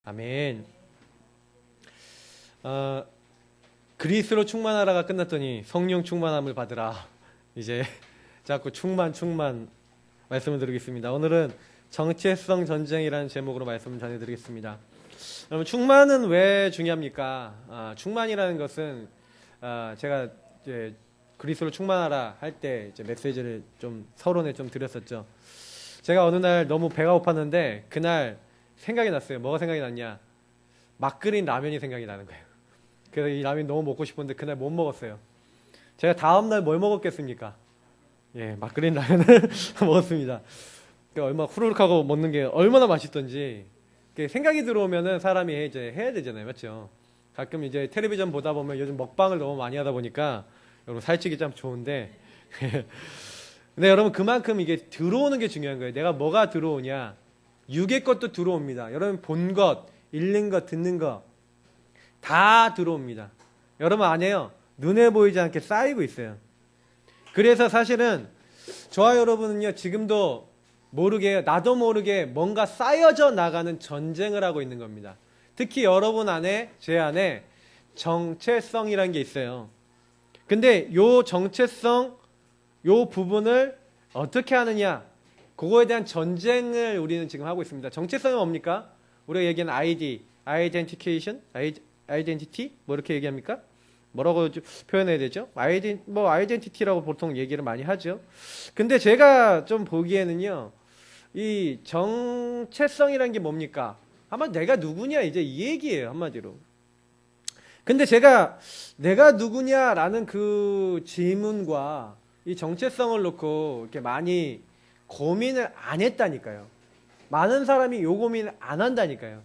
아멘. 그리스로 충만하라가 끝났더니 성령 충만함을 받으라. 이제 자꾸 충만 말씀을 드리겠습니다. 오늘은 정체성 전쟁이라는 제목으로 말씀을 전해드리겠습니다. 여러분, 충만은 왜 중요합니까? 충만이라는 것은 제가 이제 그리스로 충만하라 할 때 이제 메시지를 좀 서론에 좀 드렸었죠. 제가 어느 날 너무 배가 고팠는데 그날 생각이 났어요. 뭐가 생각이 났냐? 막 끓인 라면이 생각이 나는 거예요. 그래서 이 라면 너무 먹고 싶은데 그날 못 먹었어요. 제가 다음날 뭘 먹었겠습니까? 예, 막 끓인 라면을 먹었습니다. 얼마나 후루룩 하고 먹는 게 얼마나 맛있던지 생각이 들어오면은 사람이 이제 해야 되잖아요. 맞죠? 가끔 이제 텔레비전 보다 보면 요즘 먹방을 너무 많이 하다 보니까 여러분 살찌기 참 좋은데 근데 여러분 그만큼 이게 들어오는 게 중요한 거예요. 내가 뭐가 들어오냐? 육의 것도 들어옵니다. 여러분 본 것, 읽는 것, 듣는 것 다 들어옵니다. 여러분 안에요. 눈에 보이지 않게 쌓이고 있어요. 그래서 사실은 저와 여러분은요 지금도 모르게 나도 모르게 뭔가 쌓여져 나가는 전쟁을 하고 있는 겁니다. 특히 여러분 안에 제 안에 정체성이라는 게 있어요. 근데 요 정체성 요 부분을 어떻게 하느냐 그거에 대한 전쟁을 우리는 지금 하고 있습니다. 정체성은 뭡니까? 우리가 얘기하는 identification, identity 뭐 이렇게 얘기합니까? 뭐라고 표현해야 되죠? 아이덴티티라고 보통 얘기를 많이 하죠. 근데 제가 좀 보기에는요, 이 정체성이라는 게 뭡니까? 아마 내가 누구냐 이제 이 얘기예요, 한마디로. 근데 제가 내가 누구냐라는 그 질문과 이 정체성을 놓고 이렇게 많이 고민을 안 했다니까요. 많은 사람이 요 고민을 안 한다니까요.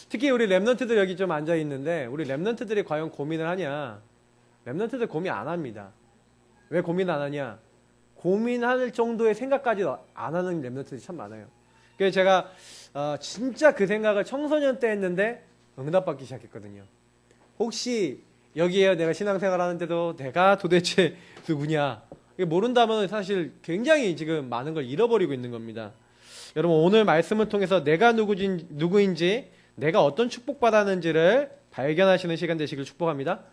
특히 우리 랩런트들 여기 좀 앉아 있는데 우리 랩런트들이 과연 고민을 하냐? 랩런트들 고민 안 합니다. 왜 고민 안 하냐? 고민할 정도의 생각까지 안 하는 랩런트들이 참 많아요. 그래서 제가 진짜 그 생각을 청소년 때 했는데 응답받기 시작했거든요. 혹시 여기에 내가 신앙생활 하는데도 내가 도대체 누구냐? 모른다면 사실 굉장히 지금 많은 걸 잃어버리고 있는 겁니다. 여러분 오늘 말씀을 통해서 내가 누구인지 내가 어떤 축복받았는지를 발견하시는 시간 되시길 축복합니다.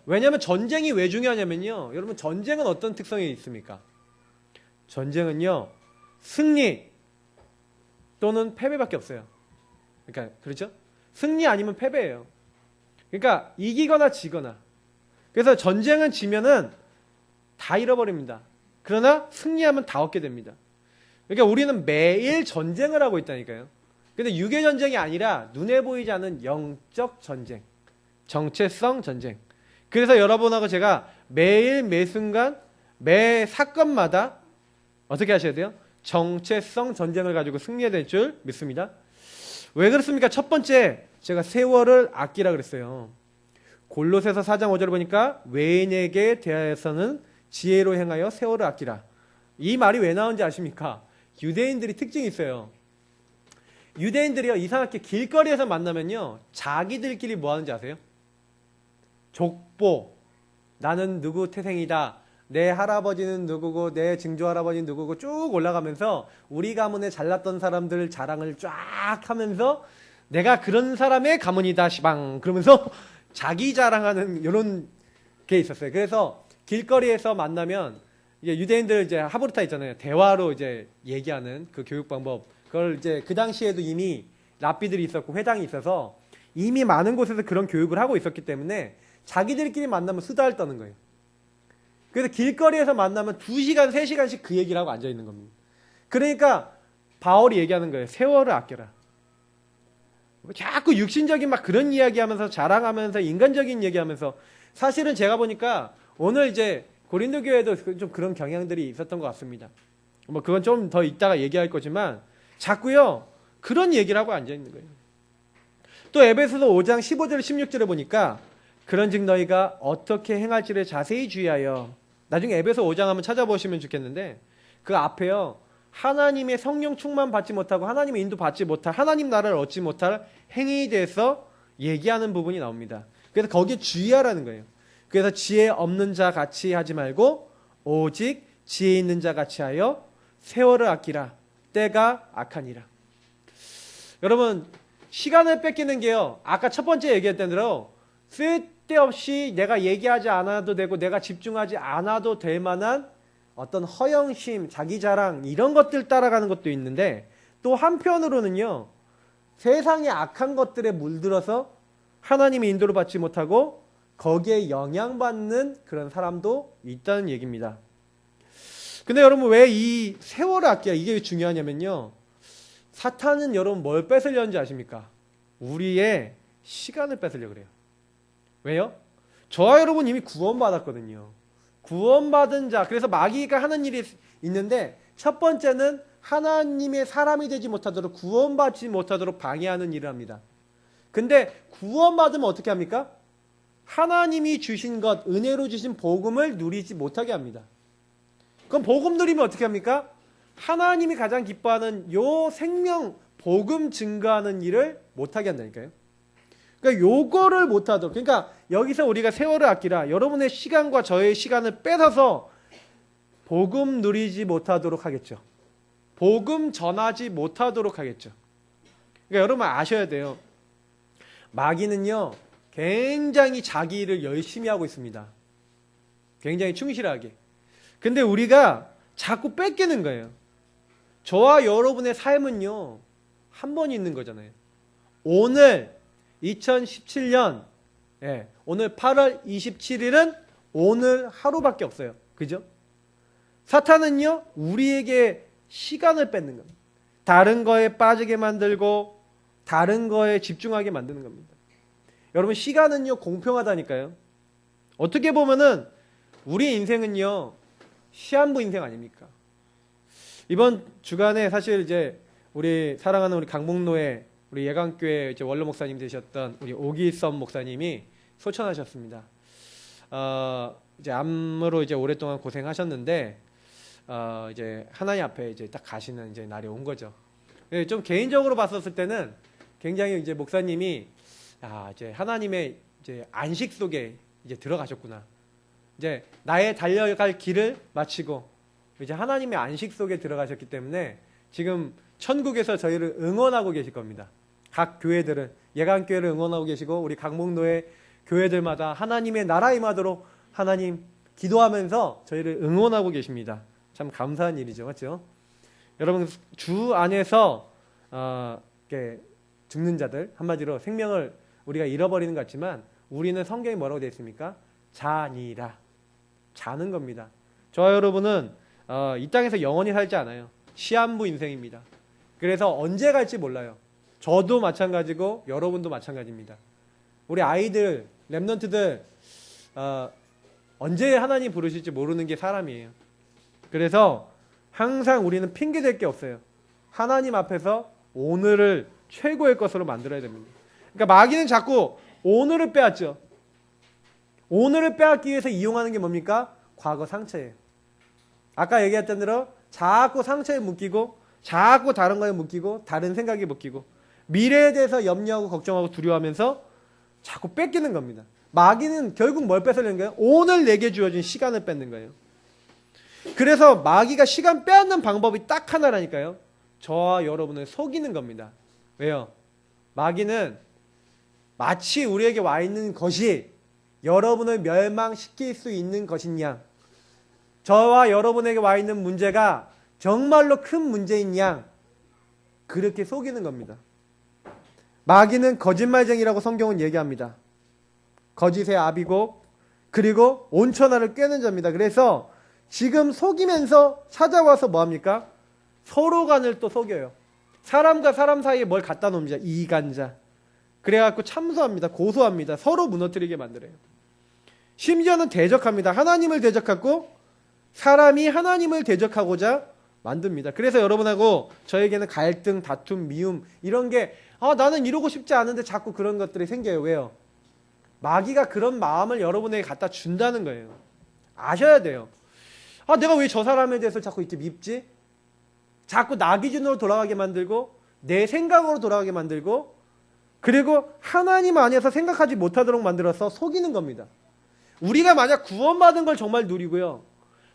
왜냐하면 전쟁이 왜 중요하냐면요. 여러분 전쟁은 어떤 특성이 있습니까? 전쟁은요. 승리 또는 패배밖에 없어요. 그러니까 그렇죠? 승리 아니면 패배예요. 그러니까 이기거나 지거나. 그래서 전쟁은 지면은 다 잃어버립니다. 그러나 승리하면 다 얻게 됩니다. 그러니까 우리는 매일 전쟁을 하고 있다니까요. 근데 육의 전쟁이 아니라 눈에 보이지 않는 영적 전쟁, 정체성 전쟁. 그래서 여러분하고 제가 매일 매 순간 매 사건마다 어떻게 하셔야 돼요? 정체성 전쟁을 가지고 승리해야 될 줄 믿습니다. 왜 그렇습니까? 첫 번째 제가 세월을 아끼라 그랬어요. 골로새서 4장 5절을 보니까 외인에게 대하여서는 지혜로 행하여 세월을 아끼라. 이 말이 왜 나온지 아십니까? 유대인들이 특징이 있어요. 유대인들이요 이상하게 길거리에서 만나면요 자기들끼리 뭐 하는지 아세요? 족보, 나는 누구 태생이다, 내 할아버지는 누구고 내 증조할아버지는 누구고 쭉 올라가면서 우리 가문에 잘났던 사람들 자랑을 쫙 하면서 내가 그런 사람의 가문이다 시방 그러면서 자기 자랑하는 이런 게 있었어요. 그래서 길거리에서 만나면 이제 유대인들 이제 하브르타 있잖아요. 대화로 이제 얘기하는 그 교육 방법. 그걸 이제 그 당시에도 이미 랍비들이 있었고 회당이 있어서 이미 많은 곳에서 그런 교육을 하고 있었기 때문에 자기들끼리 만나면 수다를 떠는 거예요. 그래서 길거리에서 만나면 2시간, 3시간씩 그 얘기를 하고 앉아 있는 겁니다. 그러니까 바울이 얘기하는 거예요. 세월을 아껴라. 자꾸 육신적인 막 그런 이야기하면서 자랑하면서 인간적인 얘기하면서 사실은 제가 보니까 오늘 이제 고린도 교회도 좀 그런 경향들이 있었던 것 같습니다. 뭐 그건 좀 더 이따가 얘기할 거지만 자꾸요 그런 얘기를 하고 앉아 있는 거예요. 또 에베소서 5장 15절 16절에 보니까 그런즉 너희가 어떻게 행할지를 자세히 주의하여 나중에 에베소 5장 한번 찾아보시면 좋겠는데 그 앞에요 하나님의 성령 충만 받지 못하고 하나님의 인도 받지 못할 하나님 나라를 얻지 못할 행위에 대해서 얘기하는 부분이 나옵니다. 그래서 거기에 주의하라는 거예요. 그래서 지혜 없는 자 같이 하지 말고 오직 지혜 있는 자 같이 하여 세월을 아끼라. 때가 악하니라. 여러분 시간을 뺏기는 게요. 아까 첫 번째 얘기했던 대로 쓸데없이 내가 얘기하지 않아도 되고 내가 집중하지 않아도 될 만한 어떤 허영심, 자기 자랑 이런 것들 따라가는 것도 있는데 또 한편으로는요. 세상의 악한 것들에 물들어서 하나님의 인도를 받지 못하고 거기에 영향받는 그런 사람도 있다는 얘기입니다. 근데 여러분 왜 이 세월을 아껴 이게 중요하냐면요. 사탄은 여러분 뭘 뺏으려는지 아십니까? 우리의 시간을 뺏으려고 그래요. 왜요? 저와 여러분 이미 구원받았거든요. 구원받은 자. 그래서 마귀가 하는 일이 있는데 첫 번째는 하나님의 사람이 되지 못하도록 구원받지 못하도록 방해하는 일을 합니다. 근데 구원받으면 어떻게 합니까? 하나님이 주신 것, 은혜로 주신 복음을 누리지 못하게 합니다. 그럼 복음 누리면 어떻게 합니까? 하나님이 가장 기뻐하는 요 생명, 복음 증거하는 일을 못하게 한다니까요. 그러니까 요거를 못하도록. 그러니까 여기서 우리가 세월을 아끼라. 여러분의 시간과 저의 시간을 뺏어서 복음 누리지 못하도록 하겠죠. 복음 전하지 못하도록 하겠죠. 그러니까 여러분 아셔야 돼요. 마귀는요. 굉장히 자기 일을 열심히 하고 있습니다. 굉장히 충실하게. 근데 우리가 자꾸 뺏기는 거예요. 저와 여러분의 삶은요. 한 번 있는 거잖아요. 오늘 2017년 오늘 8월 27일은 오늘 하루밖에 없어요. 그죠? 사탄은요. 우리에게 시간을 뺏는 겁니다. 다른 거에 빠지게 만들고 다른 거에 집중하게 만드는 겁니다. 여러분 시간은요. 공평하다니까요. 어떻게 보면은 우리 인생은요. 시한부 인생 아닙니까? 이번 주간에 사실 이제 우리 사랑하는 우리 강북로의 우리 예강교회 이제 원로 목사님 되셨던 우리 오기선 목사님이 소천하셨습니다. 이제 암으로 이제 오랫동안 고생하셨는데 이제 하나님 앞에 이제 딱 가시는 이제 날이 온 거죠. 좀 개인적으로 봤었을 때는 굉장히 이제 목사님이 이제 하나님의 이제 안식 속에 이제 들어가셨구나. 이제 나의 달려갈 길을 마치고 이제 하나님의 안식 속에 들어가셨기 때문에 지금 천국에서 저희를 응원하고 계실 겁니다. 각 교회들은 예강교회를 응원하고 계시고 우리 강북로의 교회들마다 하나님의 나라 임하도록 하나님 기도하면서 저희를 응원하고 계십니다. 참 감사한 일이죠. 맞죠? 여러분 주 안에서 이렇게 죽는 자들 한마디로 생명을 우리가 잃어버리는 것 같지만 우리는 성경이 뭐라고 되어 있습니까? 자니라. 자는 겁니다. 저와 여러분은 이 땅에서 영원히 살지 않아요. 시한부 인생입니다. 그래서 언제 갈지 몰라요. 저도 마찬가지고 여러분도 마찬가지입니다. 우리 아이들, 랩런트들 언제 하나님 부르실지 모르는 게 사람이에요. 그래서 항상 우리는 핑계댈 게 없어요. 하나님 앞에서 오늘을 최고의 것으로 만들어야 됩니다. 그러니까 마귀는 자꾸 오늘을 빼앗죠. 오늘을 빼앗기 위해서 이용하는 게 뭡니까? 과거 상처예요. 아까 얘기했던 대로 자꾸 상처에 묶이고 자꾸 다른 거에 묶이고 다른 생각에 묶이고 미래에 대해서 염려하고 걱정하고 두려워하면서 자꾸 뺏기는 겁니다. 마귀는 결국 뭘 뺏으려는 거예요? 오늘 내게 주어진 시간을 뺏는 거예요. 그래서 마귀가 시간 빼앗는 방법이 딱 하나라니까요. 저와 여러분을 속이는 겁니다. 왜요? 마귀는 마치 우리에게 와 있는 것이 여러분을 멸망시킬 수 있는 것인 양, 저와 여러분에게 와 있는 문제가 정말로 큰 문제인 양 그렇게 속이는 겁니다. 마귀는 거짓말쟁이라고 성경은 얘기합니다. 거짓의 아비고 그리고 온천하를 꿰는 자입니다. 그래서 지금 속이면서 찾아와서 뭐합니까? 서로 간을 또 속여요. 사람과 사람 사이에 뭘 갖다 놓습니다. 이간자. 그래갖고 참소합니다. 고소합니다. 서로 무너뜨리게 만들어요. 심지어는 대적합니다. 하나님을 대적하고 사람이 하나님을 대적하고자 만듭니다. 그래서 여러분하고 저에게는 갈등, 다툼, 미움 이런 게 나는 이러고 싶지 않은데 자꾸 그런 것들이 생겨요. 왜요? 마귀가 그런 마음을 여러분에게 갖다 준다는 거예요. 아셔야 돼요. 내가 왜 저 사람에 대해서 자꾸 이렇게 밉지? 자꾸 나 기준으로 돌아가게 만들고 내 생각으로 돌아가게 만들고 그리고 하나님 안에서 생각하지 못하도록 만들어서 속이는 겁니다. 우리가 만약 구원받은 걸 정말 누리고요.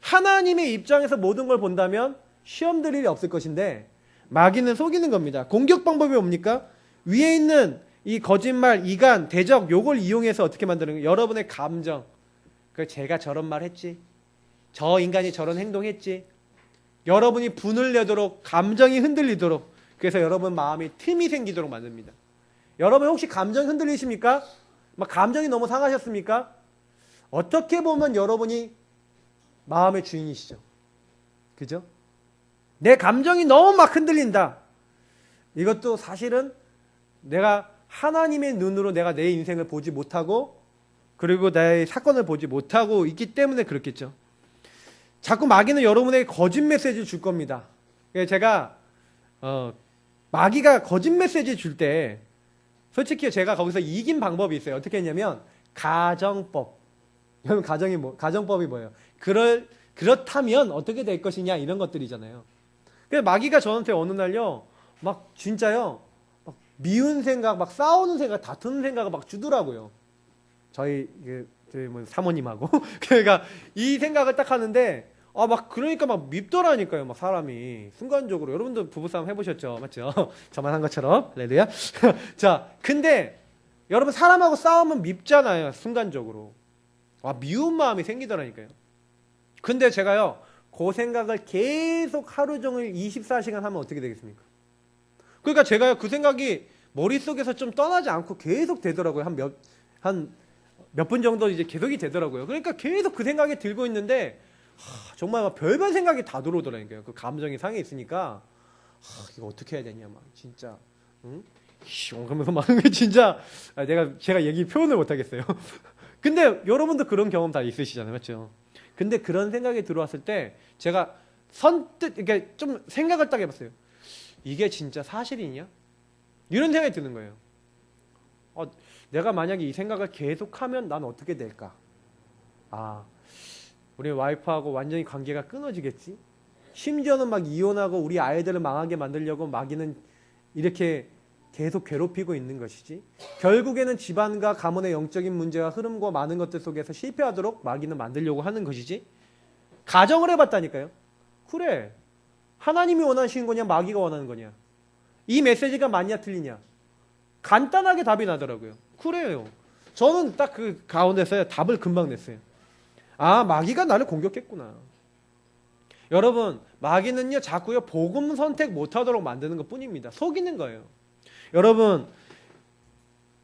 하나님의 입장에서 모든 걸 본다면 시험 들 일이 없을 것인데 마귀는 속이는 겁니다. 공격 방법이 뭡니까? 위에 있는 이 거짓말, 이간, 대적 요걸 이용해서 어떻게 만드는 거예요? 여러분의 감정. 제가 저런 말 했지. 저 인간이 저런 행동했지. 여러분이 분을 내도록, 감정이 흔들리도록, 그래서 여러분 마음이 틈이 생기도록 만듭니다. 여러분 혹시 감정 흔들리십니까? 막 감정이 너무 상하셨습니까? 어떻게 보면 여러분이 마음의 주인이시죠. 그죠? 내 감정이 너무 막 흔들린다. 이것도 사실은 내가 하나님의 눈으로 내가 내 인생을 보지 못하고, 그리고 나의 사건을 보지 못하고 있기 때문에 그렇겠죠. 자꾸 마귀는 여러분에게 거짓 메시지를 줄 겁니다. 제가 마귀가 거짓 메시지 줄 때 솔직히 제가 거기서 이긴 방법이 있어요. 어떻게 했냐면 가정법. 여러분 가정법이 뭐예요? 그렇다면 어떻게 될 것이냐 이런 것들이잖아요. 그래서 마귀가 저한테 어느 날요 막 진짜요 막 미운 생각, 막 싸우는 생각, 다투는 생각을 막 주더라고요. 저희 뭐 사모님하고 그러니까 이 생각을 딱 하는데 그러니까 막 밉더라니까요. 막 사람이 순간적으로. 여러분도 부부싸움 해보셨죠, 맞죠? 저만 한 것처럼. 레드야. 자, 근데 여러분 사람하고 싸우면 밉잖아요, 순간적으로. 미운 마음이 생기더라니까요. 근데 제가요 그 생각을 계속 하루 종일 24시간 하면 어떻게 되겠습니까? 그러니까 제가요 그 생각이 머릿속에서 좀 떠나지 않고 계속 되더라고요. 한 몇 분 정도 이제 계속이 되더라고요. 그러니까 계속 그 생각이 들고 있는데 정말 막 별별 생각이 다 들어오더라니까요. 그 감정이 상해 있으니까 이거 어떻게 해야 되냐 막 진짜 응? 그러면서 막 진짜 제가 얘기 표현을 못 하겠어요. 근데 여러분도 그런 경험 다 있으시잖아요, 맞죠? 근데 그런 생각이 들어왔을 때 제가 선뜻 이렇게 좀 생각을 딱 해봤어요. 이게 진짜 사실이냐? 이런 생각이 드는 거예요. 내가 만약에 이 생각을 계속하면 난 어떻게 될까? 우리 와이프하고 완전히 관계가 끊어지겠지? 심지어는 막 이혼하고 우리 아이들을 망하게 만들려고 마귀는 이렇게 계속 괴롭히고 있는 것이지. 결국에는 집안과 가문의 영적인 문제와 흐름과 많은 것들 속에서 실패하도록 마귀는 만들려고 하는 것이지. 가정을 해봤다니까요. 그래, 하나님이 원하시는 거냐 마귀가 원하는 거냐, 이 메시지가 맞냐 틀리냐, 간단하게 답이 나더라고요. 그래요. 저는 딱 그 가운데서 답을 금방 냈어요. 마귀가 나를 공격했구나. 여러분, 마귀는요 자꾸요 복음 선택 못하도록 만드는 것 뿐입니다. 속이는 거예요. 여러분,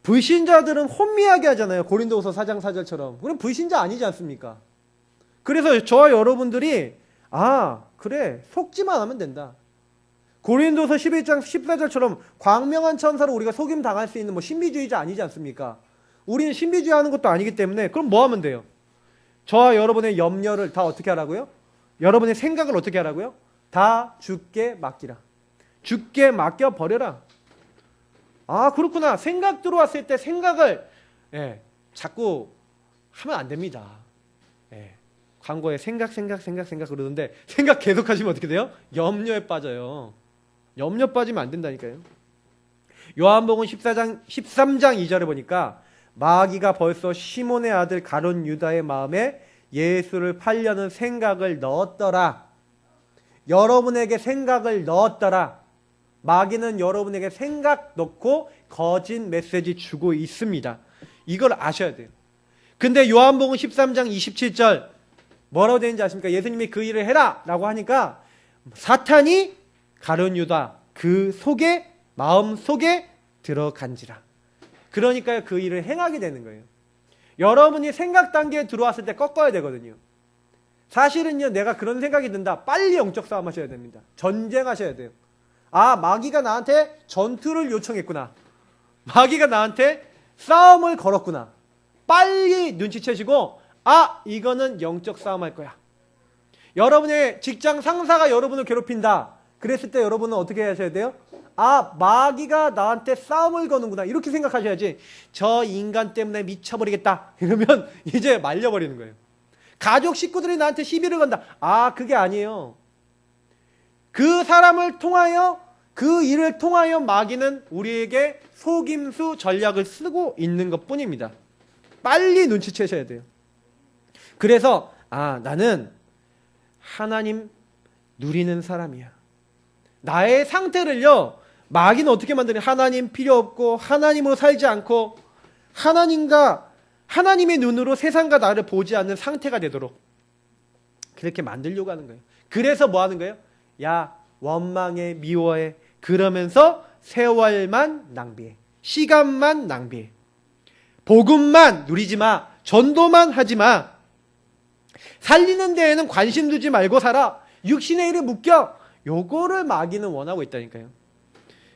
불신자들은 혼미하게 하잖아요. 고린도후서 4장 4절처럼. 그럼 불신자 아니지 않습니까? 그래서 저와 여러분들이 그래, 속지만 하면 된다. 고린도서 11장 14절처럼 광명한 천사로 우리가 속임 당할 수 있는 뭐 신비주의자 아니지 않습니까? 우리는 신비주의 하는 것도 아니기 때문에 그럼 뭐 하면 돼요? 저와 여러분의 염려를 다 어떻게 하라고요? 여러분의 생각을 어떻게 하라고요? 다 주께 맡기라. 주께 맡겨버려라. 그렇구나. 생각 들어왔을 때 생각을 자꾸 하면 안 됩니다. 광고에 생각 그러는데 생각 계속 하시면 어떻게 돼요? 염려에 빠져요. 염려 빠지면 안 된다니까요. 요한복음 13장 2절에 보니까 마귀가 벌써 시몬의 아들 가룟 유다의 마음에 예수를 팔려는 생각을 넣었더라. 여러분에게 생각을 넣었더라. 마귀는 여러분에게 생각 넣고 거짓 메시지 주고 있습니다. 이걸 아셔야 돼요. 근데 요한복음 13장 27절 뭐라고 되는지 아십니까? 예수님이 그 일을 해라 라고 하니까 사탄이 가룟 유다 그 속에, 마음 속에 들어간지라. 그러니까 그 일을 행하게 되는 거예요. 여러분이 생각 단계에 들어왔을 때 꺾어야 되거든요. 사실은요, 내가 그런 생각이 든다. 빨리 영적 싸움 하셔야 됩니다. 전쟁하셔야 돼요. 마귀가 나한테 전투를 요청했구나. 마귀가 나한테 싸움을 걸었구나. 빨리 눈치채시고 이거는 영적 싸움 할 거야. 여러분의 직장 상사가 여러분을 괴롭힌다. 그랬을 때 여러분은 어떻게 하셔야 돼요? 마귀가 나한테 싸움을 거는구나. 이렇게 생각하셔야지. 저 인간 때문에 미쳐버리겠다. 이러면 이제 말려버리는 거예요. 가족 식구들이 나한테 시비를 건다. 그게 아니에요. 그 사람을 통하여, 그 일을 통하여 마귀는 우리에게 속임수 전략을 쓰고 있는 것 뿐입니다. 빨리 눈치채셔야 돼요. 그래서 나는 하나님 누리는 사람이야. 나의 상태를요 마귀는 어떻게 만드냐? 하나님 필요 없고 하나님으로 살지 않고 하나님의 눈으로 세상과 나를 보지 않는 상태가 되도록 그렇게 만들려고 하는 거예요. 그래서 뭐 하는 거예요? 야, 원망해, 미워해. 그러면서 세월만 낭비해. 시간만 낭비해. 복음만 누리지 마. 전도만 하지 마. 살리는 데에는 관심 두지 말고 살아. 육신의 일에 묶여. 요거를 마귀는 원하고 있다니까요.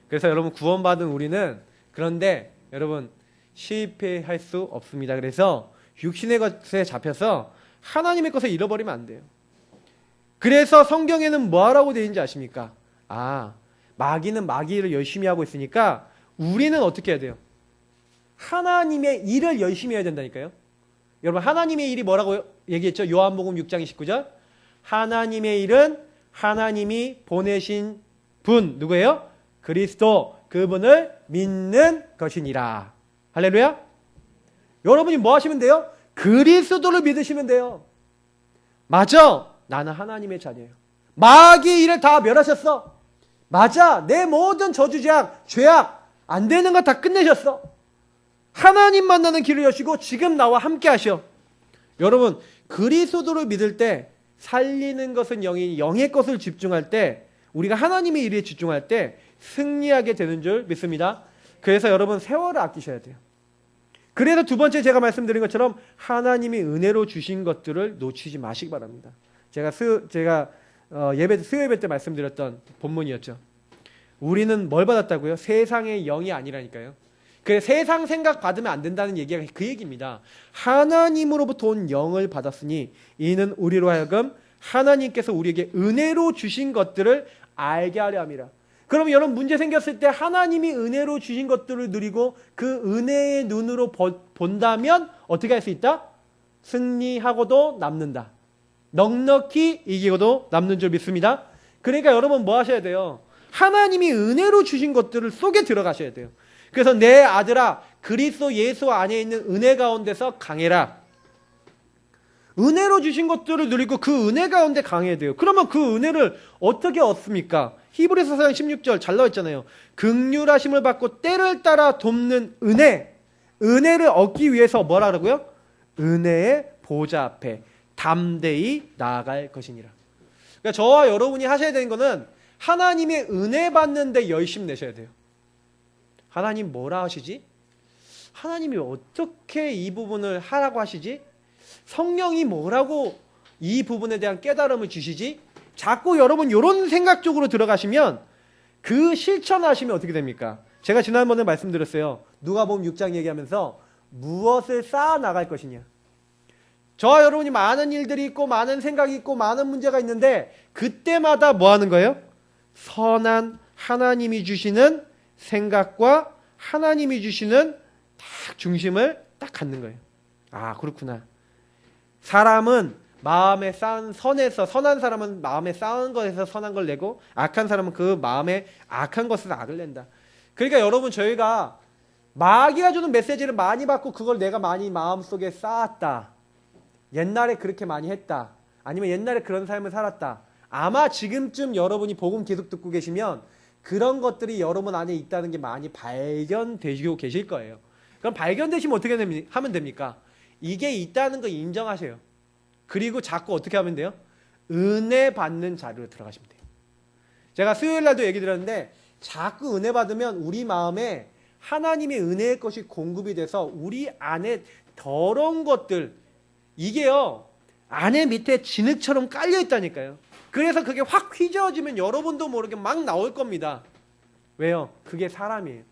그래서 여러분 구원받은 우리는 그런데 여러분 실패할 수 없습니다. 그래서 육신의 것에 잡혀서 하나님의 것을 잃어버리면 안 돼요. 그래서 성경에는 뭐 하라고 되어 있는지 아십니까? 마귀는 마귀를 열심히 하고 있으니까 우리는 어떻게 해야 돼요? 하나님의 일을 열심히 해야 된다니까요. 여러분 하나님의 일이 뭐라고 얘기했죠? 요한복음 6장 29절. 하나님의 일은 하나님이 보내신 분 누구예요? 그리스도, 그분을 믿는 것이니라. 할렐루야. 여러분이 뭐 하시면 돼요? 그리스도를 믿으시면 돼요. 맞아, 나는 하나님의 자녀예요. 마귀의 일을 다 멸하셨어. 맞아, 내 모든 저주제약, 죄악 안 되는 거 다 끝내셨어. 하나님 만나는 길을 여시고 지금 나와 함께 하셔. 여러분 그리스도를 믿을 때 살리는 것은 영이, 영의 것을 집중할 때, 우리가 하나님의 일에 집중할 때 승리하게 되는 줄 믿습니다. 그래서 여러분 세월을 아끼셔야 돼요. 그래서 두 번째 제가 말씀드린 것처럼 하나님이 은혜로 주신 것들을 놓치지 마시기 바랍니다. 제가 수요 예배 때 말씀드렸던 본문이었죠. 우리는 뭘 받았다고요? 세상의 영이 아니라니까요. 그래서 세상 생각 받으면 안 된다는 얘기가 그 얘기입니다. 하나님으로부터 온 영을 받았으니 이는 우리로 하여금 하나님께서 우리에게 은혜로 주신 것들을 알게 하려 함이라. 그럼 여러분 문제 생겼을 때 하나님이 은혜로 주신 것들을 누리고 그 은혜의 눈으로 본다면 어떻게 할 수 있다? 승리하고도 남는다. 넉넉히 이기고도 남는 줄 믿습니다. 그러니까 여러분 뭐 하셔야 돼요? 하나님이 은혜로 주신 것들을 속에 들어가셔야 돼요. 그래서 내 아들아, 그리스도 예수 안에 있는 은혜 가운데서 강해라. 은혜로 주신 것들을 누리고 그 은혜 가운데 강해야 돼요. 그러면 그 은혜를 어떻게 얻습니까? 히브리서 4장 16절 잘 나와 있잖아요. 긍휼하심을 받고 때를 따라 돕는 은혜를 얻기 위해서 뭐라고요? 은혜의 보좌 앞에 담대히 나아갈 것이니라. 그러니까 저와 여러분이 하셔야 되는 거는 하나님의 은혜 받는데 열심 내셔야 돼요. 하나님 뭐라 하시지? 하나님이 어떻게 이 부분을 하라고 하시지? 성령이 뭐라고 이 부분에 대한 깨달음을 주시지? 자꾸 여러분 이런 생각 쪽으로 들어가시면 그 실천하시면 어떻게 됩니까? 제가 지난번에 말씀드렸어요. 누가복음 6장 얘기하면서 무엇을 쌓아 나갈 것이냐. 저와 여러분이 많은 일들이 있고 많은 생각이 있고 많은 문제가 있는데 그때마다 뭐 하는 거예요? 선한 하나님이 주시는 생각과 하나님이 주시는 딱 중심을 딱 갖는 거예요. 아, 그렇구나. 사람은 마음에 쌓은 선에서, 선한 사람은 마음에 쌓은 것에서 선한 걸 내고 악한 사람은 그 마음에 악한 것에서 악을 낸다. 그러니까 여러분 저희가 마귀가 주는 메시지를 많이 받고 그걸 내가 많이 마음속에 쌓았다. 옛날에 그렇게 많이 했다. 아니면 옛날에 그런 삶을 살았다. 아마 지금쯤 여러분이 복음 계속 듣고 계시면 그런 것들이 여러분 안에 있다는 게 많이 발견되시고 계실 거예요. 그럼 발견되시면 어떻게 하면 됩니까? 이게 있다는 거 인정하세요. 그리고 자꾸 어떻게 하면 돼요? 은혜 받는 자리로 들어가시면 돼요. 제가 수요일 날도 얘기 드렸는데 자꾸 은혜 받으면 우리 마음에 하나님의 은혜의 것이 공급이 돼서 우리 안에 더러운 것들, 이게요 안에 밑에 진흙처럼 깔려 있다니까요. 그래서 그게 확 휘저어지면 여러분도 모르게 막 나올 겁니다. 왜요? 그게 사람이에요.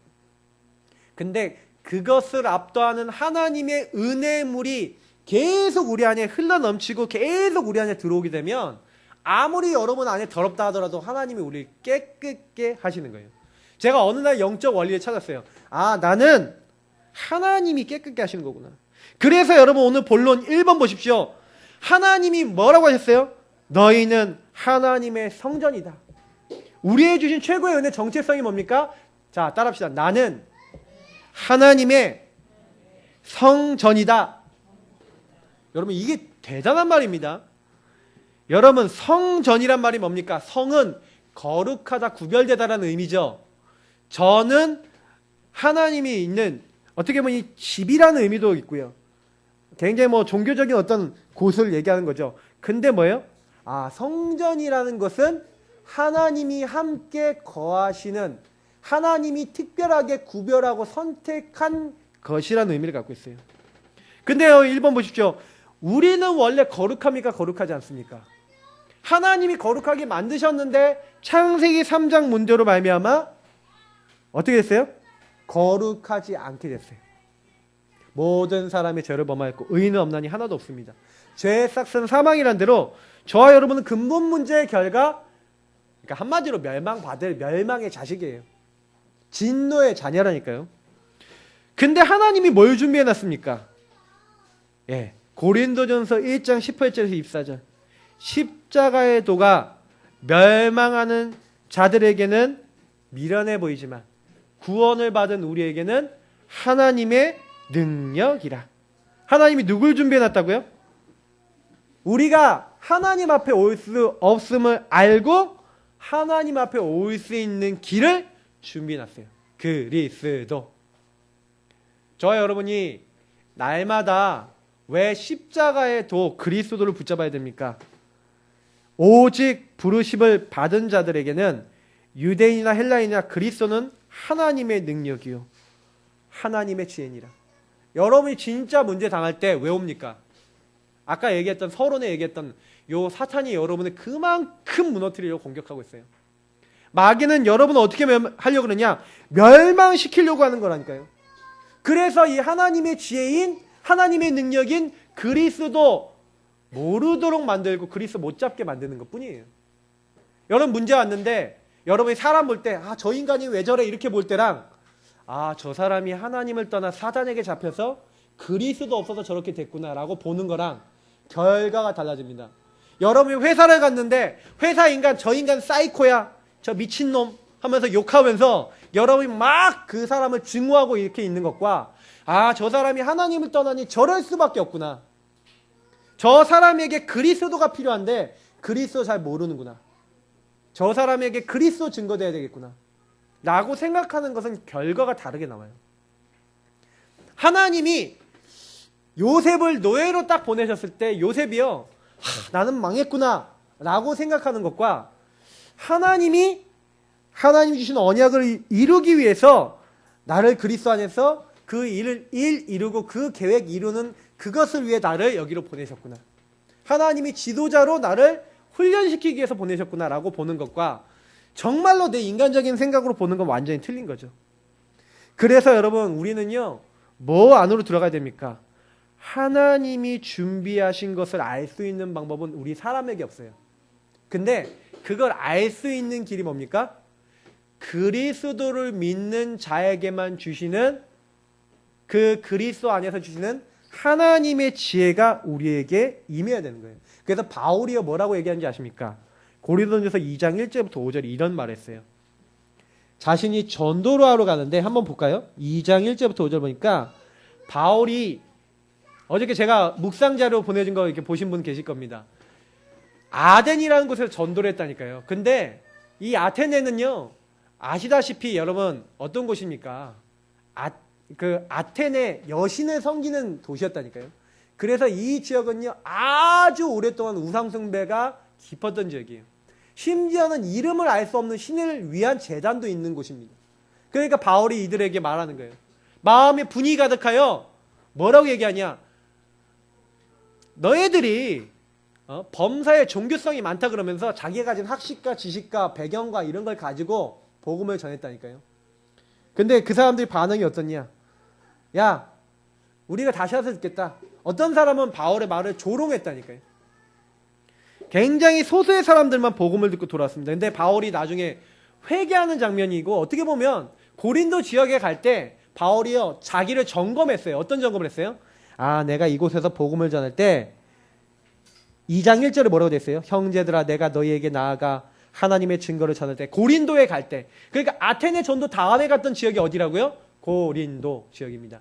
근데 그것을 압도하는 하나님의 은혜물이 계속 우리 안에 흘러넘치고 계속 우리 안에 들어오게 되면 아무리 여러분 안에 더럽다 하더라도 하나님이 우리를 깨끗게 하시는 거예요. 제가 어느 날 영적 원리를 찾았어요. 아, 나는 하나님이 깨끗게 하시는 거구나. 그래서 여러분 오늘 본론 1번 보십시오. 하나님이 뭐라고 하셨어요? 너희는 하나님의 성전이다. 우리에게 주신 최고의 은혜 정체성이 뭡니까? 자, 따라합시다. 나는 하나님의 성전이다. 여러분 이게 대단한 말입니다. 여러분 성전이란 말이 뭡니까? 성은 거룩하다, 구별되다라는 의미죠. 저는 하나님이 있는 어떻게 보면 이 집이라는 의미도 있고요. 굉장히 뭐 종교적인 어떤 곳을 얘기하는 거죠. 근데 뭐예요? 성전이라는 것은 하나님이 함께 거하시는, 하나님이 특별하게 구별하고 선택한 것이라는 의미를 갖고 있어요. 근데요, 1번 보십시오. 우리는 원래 거룩합니까? 거룩하지 않습니까? 하나님이 거룩하게 만드셨는데 창세기 3장 문제로 말미암아 어떻게 됐어요? 거룩하지 않게 됐어요. 모든 사람이 죄를 범하였고 의인은 없나니 하나도 없습니다. 죄의 삭은 사망이란 대로 저와 여러분은 근본 문제의 결과, 그러니까 한마디로 멸망받을 멸망의 자식이에요. 진노의 자녀라니까요. 근데 하나님이 뭘 준비해놨습니까? 고린도전서 1장 18절에서 24절. 십자가의 도가 멸망하는 자들에게는 미련해 보이지만 구원을 받은 우리에게는 하나님의 능력이라. 하나님이 누굴 준비해놨다고요? 우리가 하나님 앞에 올 수 없음을 알고 하나님 앞에 올 수 있는 길을 준비해놨어요. 그리스도. 저와 여러분이 날마다 왜 십자가의 도 그리스도를 붙잡아야 됩니까? 오직 부르심을 받은 자들에게는 유대인이나 헬라인이나 그리스도는 하나님의 능력이요 하나님의 지혜니라. 여러분이 진짜 문제 당할 때 왜 옵니까? 아까 얘기했던 서론에 얘기했던 요 사탄이 여러분을 그만큼 무너뜨리려고 공격하고 있어요. 마귀는 여러분을 어떻게 하려고 그러냐? 멸망시키려고 하는 거라니까요. 그래서 이 하나님의 지혜인, 하나님의 능력인 그리스도 모르도록 만들고 그리스도 못 잡게 만드는 것 뿐이에요. 여러분 문제 왔는데 여러분이 사람 볼 때 저 인간이 왜 저래 이렇게 볼 때랑 저 사람이 하나님을 떠나 사단에게 잡혀서 그리스도 없어서 저렇게 됐구나 라고 보는 거랑 결과가 달라집니다. 여러분이 회사를 갔는데 회사 인간 저 인간 사이코야 저 미친놈 하면서 욕하면서 여러분이 막 그 사람을 증오하고 이렇게 있는 것과 저 사람이 하나님을 떠나니 저럴 수밖에 없구나. 저 사람에게 그리스도가 필요한데 그리스도 잘 모르는구나. 저 사람에게 그리스도 증거돼야 되겠구나 라고 생각하는 것은 결과가 다르게 나와요. 하나님이 요셉을 노예로 딱 보내셨을 때 요셉이요 나는 망했구나 라고 생각하는 것과 하나님이 주신 언약을 이루기 위해서 나를 그리스도 안에서 그 일을 이루고 그 계획 이루는 그것을 위해 나를 여기로 보내셨구나. 하나님이 지도자로 나를 훈련시키기 위해서 보내셨구나 라고 보는 것과 정말로 내 인간적인 생각으로 보는 건 완전히 틀린 거죠. 그래서 여러분 우리는요 뭐 안으로 들어가야 됩니까? 하나님이 준비하신 것을 알 수 있는 방법은 우리 사람에게 없어요. 근데 그걸 알 수 있는 길이 뭡니까? 그리스도를 믿는 자에게만 주시는 그 그리스도 안에서 주시는 하나님의 지혜가 우리에게 임해야 되는 거예요. 그래서 바울이요 뭐라고 얘기하는지 아십니까? 고린도전서 2장 1절부터 5절에 이런 말을 했어요. 자신이 전도를 하러 가는데 한번 볼까요? 2장 1절부터 5절 보니까 바울이 어저께 제가 묵상자료 보내준 거 이렇게 보신 분 계실 겁니다. 아덴이라는 곳에서 전도를 했다니까요. 근데 이 아테네는요 아시다시피 여러분 어떤 곳입니까? 아테네 여신을 섬기는 도시였다니까요. 그래서 이 지역은요 아주 오랫동안 우상숭배가 깊었던 지역이에요. 심지어는 이름을 알 수 없는 신을 위한 제단도 있는 곳입니다. 그러니까 바울이 이들에게 말하는 거예요. 마음에 분이 가득하여 뭐라고 얘기하냐? 너희들이 범사에 종교성이 많다 그러면서 자기가 가진 학식과 지식과 배경과 이런 걸 가지고 복음을 전했다니까요. 근데 그 사람들이 반응이 어떻냐? 야, 우리가 다시 와서 듣겠다. 어떤 사람은 바울의 말을 조롱했다니까요. 굉장히 소수의 사람들만 복음을 듣고 돌아왔습니다. 근데 바울이 나중에 회개하는 장면이고 어떻게 보면 고린도 지역에 갈 때 바울이요 자기를 점검했어요. 어떤 점검을 했어요? 내가 이곳에서 복음을 전할 때 2장 1절에 뭐라고 됐어요? 형제들아 내가 너희에게 나아가 하나님의 증거를 전할 때 고린도에 갈 때 그러니까 아테네 전도 다음에 갔던 지역이 어디라고요? 고린도 지역입니다.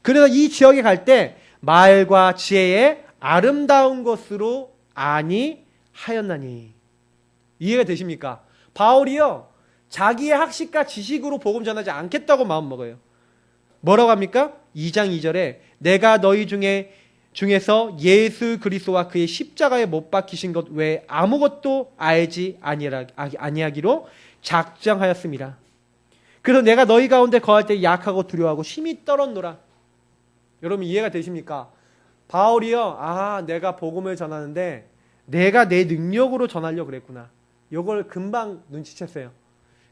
그래서 이 지역에 갈 때 말과 지혜의 아름다운 것으로 아니하였나니 이해가 되십니까? 바울이요 자기의 학식과 지식으로 복음 전하지 않겠다고 마음먹어요. 뭐라고 합니까? 2장 2절에 내가 너희 중에서 예수 그리스도와 그의 십자가에 못 박히신 것 외에 아무것도 알지 아니하기로 작정하였습니다. 그래서 내가 너희 가운데 거할 때 약하고 두려워하고 심히 떨었노라. 여러분 이해가 되십니까? 바울이요, 내가 복음을 전하는데 내가 내 능력으로 전하려고 그랬구나. 이걸 금방 눈치챘어요.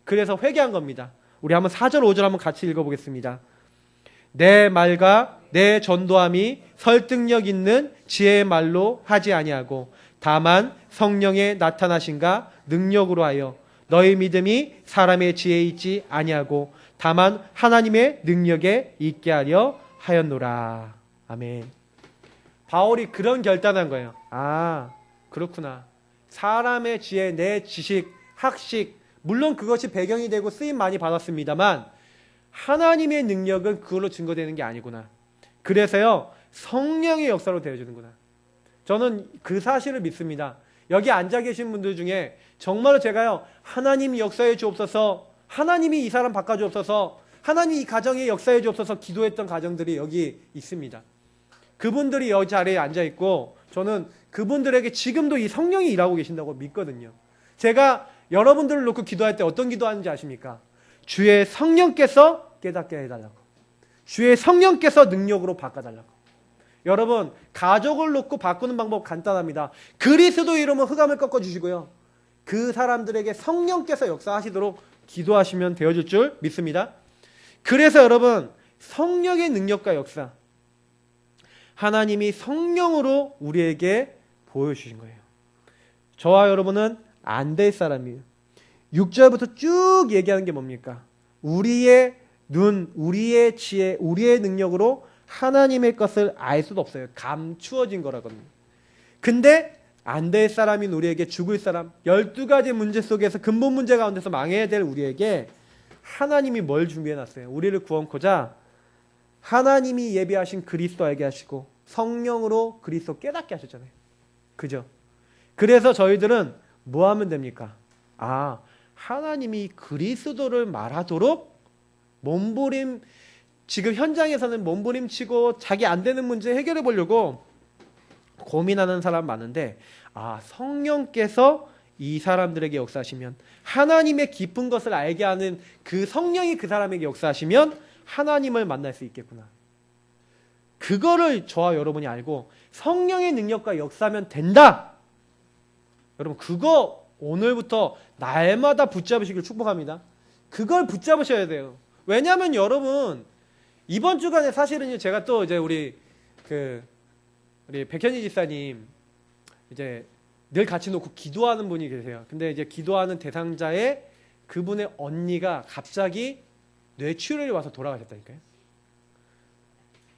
그래서 회개한 겁니다. 우리 한번 4절 5절 한번 같이 읽어보겠습니다. 내 말과 내 전도함이 설득력 있는 지혜의 말로 하지 아니하고 다만 성령의 나타나신가 능력으로 하여 너희 믿음이 사람의 지혜에 있지 아니하고 다만 하나님의 능력에 있게 하려 하였노라. 아멘. 바울이 그런 결단한 거예요. 그렇구나. 사람의 지혜, 내 지식, 학식, 물론 그것이 배경이 되고 쓰임 많이 받았습니다만 하나님의 능력은 그걸로 증거되는 게 아니구나. 그래서요, 성령의 역사로 되어주는구나. 저는 그 사실을 믿습니다. 여기 앉아 계신 분들 중에 정말로 제가요, 하나님이 역사해 주옵소서, 하나님이 이 사람 바꿔주옵소서, 하나님이 이 가정에 역사해 주옵소서 기도했던 가정들이 여기 있습니다. 그분들이 여기 자리에 앉아 있고 저는 그분들에게 지금도 이 성령이 일하고 계신다고 믿거든요. 제가 여러분들을 놓고 기도할 때 어떤 기도하는지 아십니까? 주의 성령께서 깨닫게 해달라고. 주의 성령께서 능력으로 바꿔달라고. 여러분, 가족을 놓고 바꾸는 방법 간단합니다. 그리스도 이름으로 흑암을 꺾어주시고요. 그 사람들에게 성령께서 역사하시도록 기도하시면 되어질 줄 믿습니다. 그래서 여러분, 성령의 능력과 역사, 하나님이 성령으로 우리에게 보여주신 거예요. 저와 여러분은 안 될 사람이에요. 6절부터 쭉 얘기하는 게 뭡니까? 우리의 눈, 우리의 지혜, 우리의 능력으로 하나님의 것을 알 수도 없어요. 감추어진 거라거든요. 근데 안 될 사람인 우리에게 죽을 사람, 12가지 문제 속에서 근본 문제 가운데서 망해야 될 우리에게 하나님이 뭘 준비해놨어요? 우리를 구원코자 하나님이 예비하신 그리스도 알게 하시고 성령으로 그리스도 깨닫게 하셨잖아요. 그죠? 그래서 저희들은 뭐 하면 됩니까? 하나님이 그리스도를 말하도록 몸부림, 지금 현장에서는 몸부림치고 자기 안 되는 문제 해결해 보려고 고민하는 사람 많은데, 성령께서 이 사람들에게 역사하시면, 하나님의 깊은 것을 알게 하는 그 성령이 그 사람에게 역사하시면 하나님을 만날 수 있겠구나. 그거를 저와 여러분이 알고 성령의 능력과 역사하면 된다. 여러분, 그거 오늘부터 날마다 붙잡으시길 축복합니다. 그걸 붙잡으셔야 돼요. 왜냐하면 여러분, 이번 주간에 사실은요, 제가 또 이제 우리 백현희 집사님 이제 늘 같이 놓고 기도하는 분이 계세요. 근데 이제 기도하는 대상자의 그분의 언니가 갑자기 뇌출혈이 와서 돌아가셨다니까요.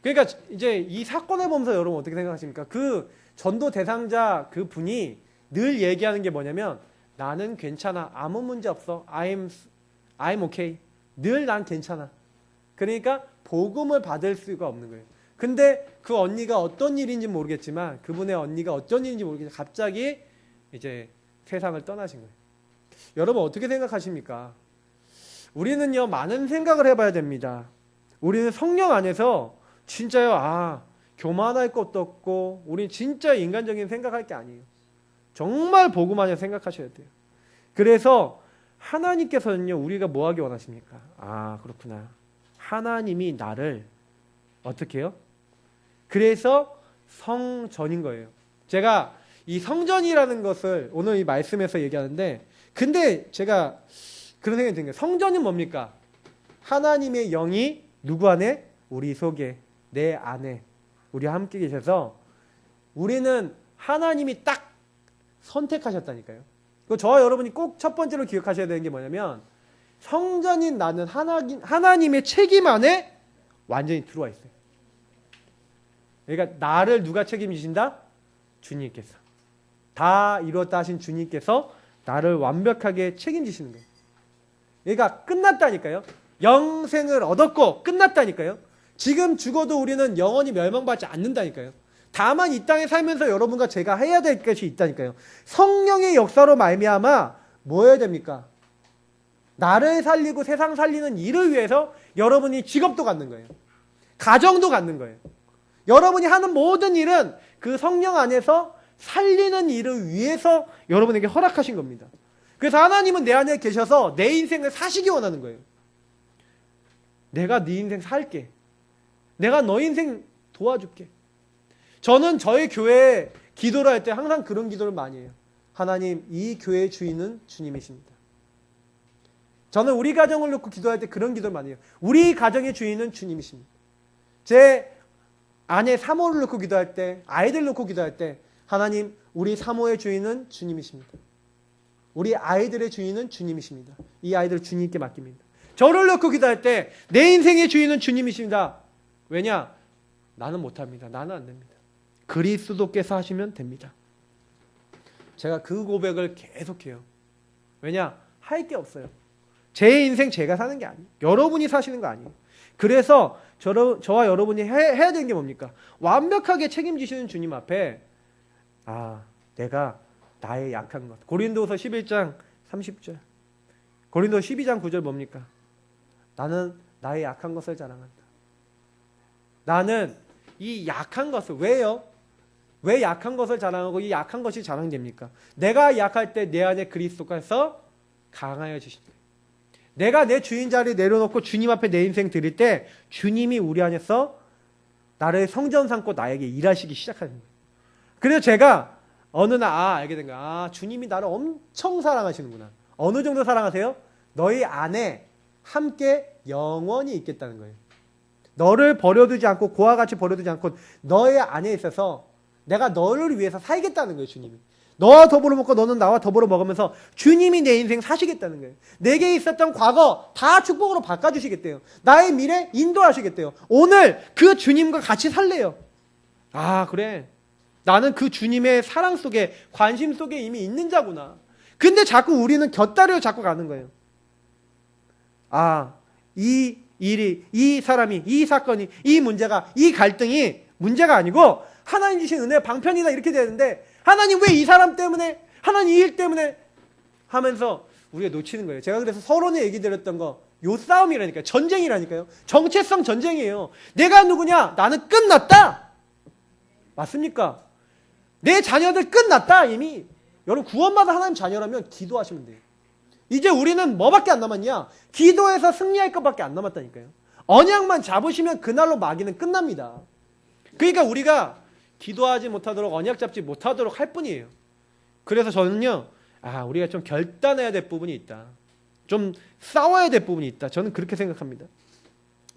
그러니까 이제 이 사건을 보면서 여러분 어떻게 생각하십니까? 그 전도 대상자 그 분이 늘 얘기하는 게 뭐냐면, 나는 괜찮아, 아무 문제 없어, I'm okay, 늘 난 괜찮아. 그러니까 복음을 받을 수가 없는 거예요. 근데 그 언니가 어떤 일인지 모르겠지만, 그분의 언니가 어떤 일인지 모르겠지만 갑자기 이제 세상을 떠나신 거예요. 여러분 어떻게 생각하십니까? 우리는요, 많은 생각을 해봐야 됩니다. 우리는 성령 안에서 진짜요, 교만할 것도 없고 우리 진짜 인간적인 생각할 게 아니에요. 정말 복음 안에 생각하셔야 돼요. 그래서 하나님께서는요, 우리가 뭐 하기 원하십니까? 그렇구나, 하나님이 나를 어떻게 해요? 그래서 성전인 거예요. 제가 이 성전이라는 것을 오늘 이 말씀에서 얘기하는데, 근데 제가 그런 생각이 드는 거예요. 성전은 뭡니까? 하나님의 영이 누구 안에? 우리 속에, 내 안에 우리와 함께 계셔서 우리는 하나님이 딱 선택하셨다니까요. 저와 여러분이 꼭 첫 번째로 기억하셔야 되는 게 뭐냐면, 성전인 나는 하나님의 책임 안에 완전히 들어와 있어요. 그러니까 나를 누가 책임지신다? 주님께서. 다 이루었다 하신 주님께서 나를 완벽하게 책임지시는 거예요. 그러니까 끝났다니까요. 영생을 얻었고 끝났다니까요. 지금 죽어도 우리는 영원히 멸망받지 않는다니까요. 다만 이 땅에 살면서 여러분과 제가 해야 될 것이 있다니까요. 성령의 역사로 말미암아 뭐 해야 됩니까? 나를 살리고 세상 살리는 일을 위해서 여러분이 직업도 갖는 거예요. 가정도 갖는 거예요. 여러분이 하는 모든 일은 그 성령 안에서 살리는 일을 위해서 여러분에게 허락하신 겁니다. 그래서 하나님은 내 안에 계셔서 내 인생을 사시기 원하는 거예요. 내가 네 인생 살게. 내가 너 인생 도와줄게. 저는 저희 교회에 기도를 할 때 항상 그런 기도를 많이 해요. 하나님, 이 교회의 주인은 주님이십니다. 저는 우리 가정을 놓고 기도할 때 그런 기도를 많이 해요. 우리 가정의 주인은 주님이십니다. 제 아내 사모를 놓고 기도할 때, 아이들 놓고 기도할 때, 하나님, 우리 사모의 주인은 주님이십니다. 우리 아이들의 주인은 주님이십니다. 이 아이들을 주님께 맡깁니다. 저를 놓고 기도할 때 내 인생의 주인은 주님이십니다. 왜냐? 나는 못합니다. 나는 안 됩니다. 그리스도께서 하시면 됩니다. 제가 그 고백을 계속해요. 왜냐? 할 게 없어요. 제 인생 제가 사는 게 아니에요. 여러분이 사시는 거 아니에요. 그래서 저와 여러분이 해야 되는 게 뭡니까? 완벽하게 책임지시는 주님 앞에 내가 나의 약한 것. 고린도서 11장 30절. 고린도 12장 9절 뭡니까? 나는 나의 약한 것을 자랑한다. 나는 이 약한 것을, 왜요? 왜 약한 것을 자랑하고 이 약한 것이 자랑됩니까? 내가 약할 때 내 안에 그리스도께서 강하여 주신다. 내가 내 주인 자리 내려놓고 주님 앞에 내 인생 드릴 때 주님이 우리 안에서 나를 성전 삼고 나에게 일하시기 시작하는 거예요. 그래서 제가 어느 날 알게 된 거야. 주님이 나를 엄청 사랑하시는구나. 어느 정도 사랑하세요? 너희 안에 함께 영원히 있겠다는 거예요. 너를 버려두지 않고 고와 같이 버려두지 않고 너의 안에 있어서 내가 너를 위해서 살겠다는 거예요. 주님이. 너와 더불어 먹고 너는 나와 더불어 먹으면서 주님이 내 인생 사시겠다는 거예요. 내게 있었던 과거 다 축복으로 바꿔주시겠대요. 나의 미래 인도하시겠대요. 오늘 그 주님과 같이 살래요. 그래. 나는 그 주님의 사랑 속에, 관심 속에 이미 있는 자구나. 근데 자꾸 우리는 곁다리로 자꾸 가는 거예요. 이 일이, 이 사람이, 이 사건이, 이 문제가, 이 갈등이 문제가 아니고 하나님 주신 은혜의 방편이다 이렇게 되는데 하나님 왜 이 사람 때문에, 하나님 이 일 때문에 하면서 우리가 놓치는 거예요. 제가 그래서 서론에 얘기 드렸던 거, 요 싸움이라니까요. 전쟁이라니까요. 정체성 전쟁이에요. 내가 누구냐? 나는 끝났다. 맞습니까? 내 자녀들 끝났다 이미. 여러분 구원받아 하나님 자녀라면 기도하시면 돼요. 이제 우리는 뭐밖에 안 남았냐? 기도해서 승리할 것밖에 안 남았다니까요. 언약만 잡으시면 그날로 마귀는 끝납니다. 그러니까 우리가 기도하지 못하도록, 언약 잡지 못하도록 할 뿐이에요. 그래서 저는요, 우리가 좀 결단해야 될 부분이 있다. 좀 싸워야 될 부분이 있다. 저는 그렇게 생각합니다.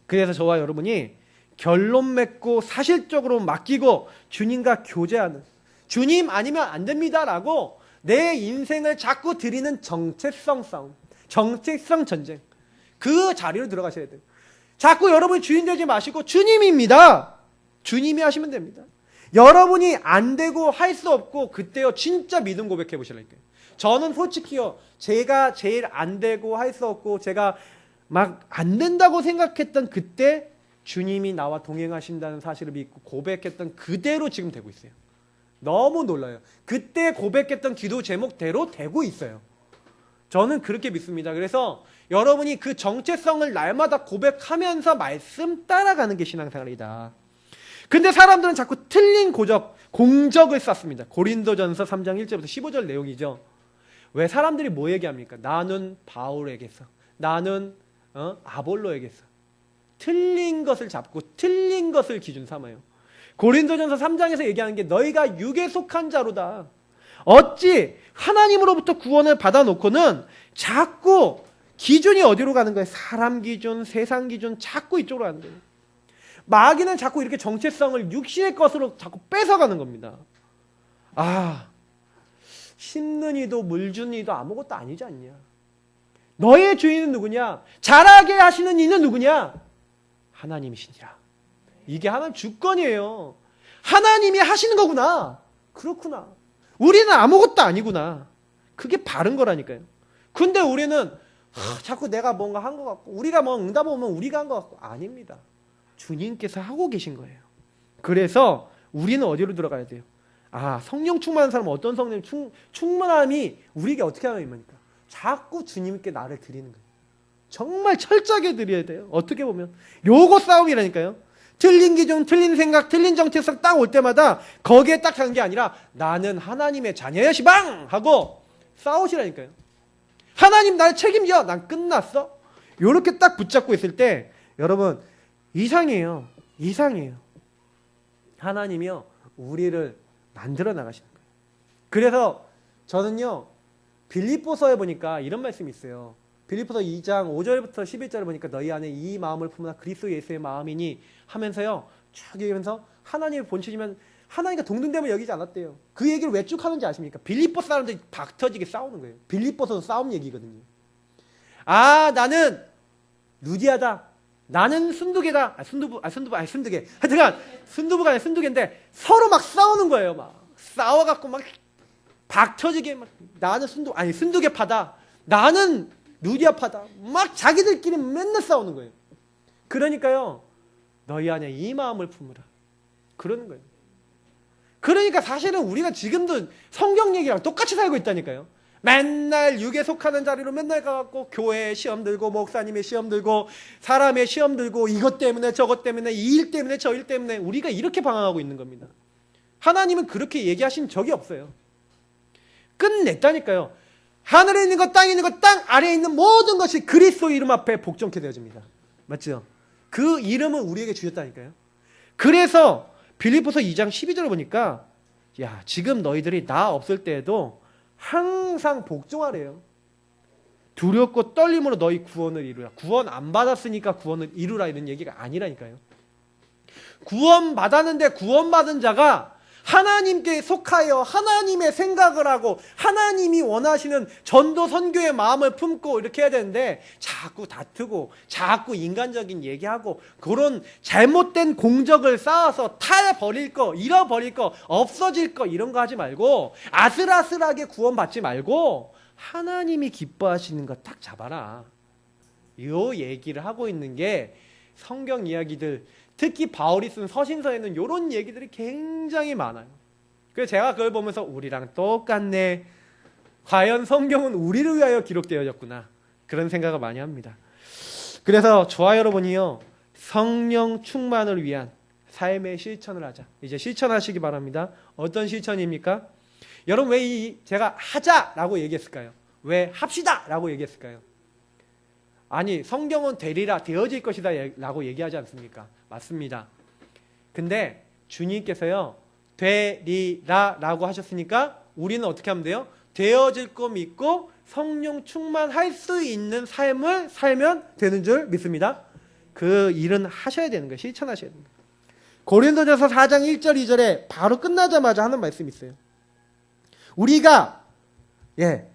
그래서 저와 여러분이 결론 맺고 사실적으로 맡기고 주님과 교제하는, 주님 아니면 안 됩니다라고 내 인생을 자꾸 드리는 정체성 싸움, 정체성 전쟁, 그 자리로 들어가셔야 돼요. 자꾸 여러분이 주인 되지 마시고 주님입니다. 주님이 하시면 됩니다. 여러분이 안 되고 할 수 없고 그때요 진짜 믿음 고백해 보시라니까요. 저는 솔직히요, 제가 제일 안 되고 할 수 없고 제가 막 안 된다고 생각했던 그때 주님이 나와 동행하신다는 사실을 믿고 고백했던 그대로 지금 되고 있어요. 너무 놀라요. 그때 고백했던 기도 제목대로 되고 있어요. 저는 그렇게 믿습니다. 그래서 여러분이 그 정체성을 날마다 고백하면서 말씀 따라가는 게 신앙생활이다. 근데 사람들은 자꾸 틀린 공적을 쌓습니다. 고린도전서 3장 1절부터 15절 내용이죠. 왜 사람들이 뭐 얘기합니까? 나는 바울에게서, 나는 아볼로에게서. 틀린 것을 잡고 틀린 것을 기준 삼아요. 고린도전서 3장에서 얘기하는 게 너희가 육에 속한 자로다. 어찌 하나님으로부터 구원을 받아놓고는 자꾸 기준이 어디로 가는 거예요? 사람 기준, 세상 기준, 자꾸 이쪽으로 가는 거예요. 마귀는 자꾸 이렇게 정체성을 육신의 것으로 자꾸 뺏어가는 겁니다. 심는 이도 물 주는 이도 아무것도 아니지 않냐. 너의 주인은 누구냐? 잘하게 하시는 이는 누구냐? 하나님이시니라. 이게 하나님 주권이에요. 하나님이 하시는 거구나. 그렇구나. 우리는 아무것도 아니구나. 그게 바른 거라니까요. 근데 우리는 자꾸 내가 뭔가 한 것 같고, 우리가 뭐 응답 오면 우리가 한 것 같고, 아닙니다. 주님께서 하고 계신 거예요. 그래서 우리는 어디로 들어가야 돼요? 성령 충만한 사람은 어떤 성령 충만함이 우리에게 어떻게 하는 겁니까? 자꾸 주님께 나를 드리는 거예요. 정말 철저하게 드려야 돼요. 어떻게 보면 요거 싸움이라니까요. 틀린 기준, 틀린 생각, 틀린 정체성 딱 올 때마다 거기에 딱 한 게 아니라 나는 하나님의 자녀야 시방 하고 싸우시라니까요. 하나님 날 책임져. 난 끝났어. 요렇게 딱 붙잡고 있을 때 여러분 이상해요. 이상해요. 하나님이요 우리를 만들어 나가시는 거예요. 그래서 저는요 빌립보서에 보니까 이런 말씀이 있어요. 빌립보서 2장 5절부터 11절을 보니까 너희 안에 이 마음을 품으나 그리스도 예수의 마음이니 하면서요 쭉 얘기하면서 하나님의 본체지만 하나님과 동등됨을 여기지 않았대요. 그 얘기를 왜 쭉 하는지 아십니까? 빌립보 사람들이 박터지게 싸우는 거예요. 빌립보서도 싸움 얘기거든요. 아 나는 루디아다. 나는 순두개다. 순두개. 하여튼간 순두부가 아니라 순두개인데 서로 막 싸우는 거예요. 막 싸워갖고 막 박터지게 막 나는 순두개파다. 나는 루디아파다. 막 자기들끼리 맨날 싸우는 거예요. 그러니까요 너희 안에 이 마음을 품으라. 그러는 거예요. 그러니까 사실은 우리가 지금도 성경 얘기랑 똑같이 살고 있다니까요. 맨날 육에 속하는 자리로 맨날 가갖고 교회에 시험 들고 목사님의 시험 들고 사람의 시험 들고 이것 때문에 저것 때문에 이 일 때문에 저 일 때문에 우리가 이렇게 방황하고 있는 겁니다. 하나님은 그렇게 얘기하신 적이 없어요. 끝냈다니까요. 하늘에 있는 것, 땅에 있는 것, 땅 아래에 있는 모든 것이 그리스도 이름 앞에 복종케 되어집니다. 맞죠? 그 이름은 우리에게 주셨다니까요. 그래서 빌립보서 2장 12절을 보니까 야 지금 너희들이 나 없을 때에도 항상 복종하래요. 두렵고 떨림으로 너희 구원을 이루라. 구원 안 받았으니까 구원을 이루라 이런 얘기가 아니라니까요. 구원 받았는데 구원받은 자가 하나님께 속하여 하나님의 생각을 하고 하나님이 원하시는 전도 선교의 마음을 품고 이렇게 해야 되는데 자꾸 다투고 자꾸 인간적인 얘기하고 그런 잘못된 공적을 쌓아서 타버릴 거, 잃어버릴 거, 없어질 거 이런 거 하지 말고 아슬아슬하게 구원받지 말고 하나님이 기뻐하시는 거 딱 잡아라. 요 얘기를 하고 있는 게 성경 이야기들 특히 바울이 쓴 서신서에는 이런 얘기들이 굉장히 많아요. 그래서 제가 그걸 보면서 우리랑 똑같네. 과연 성경은 우리를 위하여 기록되어졌구나. 그런 생각을 많이 합니다. 그래서 저와 여러분이요. 성령 충만을 위한 삶의 실천을 하자. 이제 실천하시기 바랍니다. 어떤 실천입니까? 여러분 왜 제가 하자라고 얘기했을까요? 왜 합시다라고 얘기했을까요? 아니 성경은 되리라 되어질 것이다 라고 얘기하지 않습니까? 맞습니다. 근데 주님께서요 되리라 라고 하셨으니까 우리는 어떻게 하면 돼요? 되어질 거 믿고 성령 충만할 수 있는 삶을 살면 되는 줄 믿습니다. 그 일은 하셔야 되는 거예요. 실천하셔야 됩니다. 고린도전서 4장 1절 2절에 바로 끝나자마자 하는 말씀이 있어요. 우리가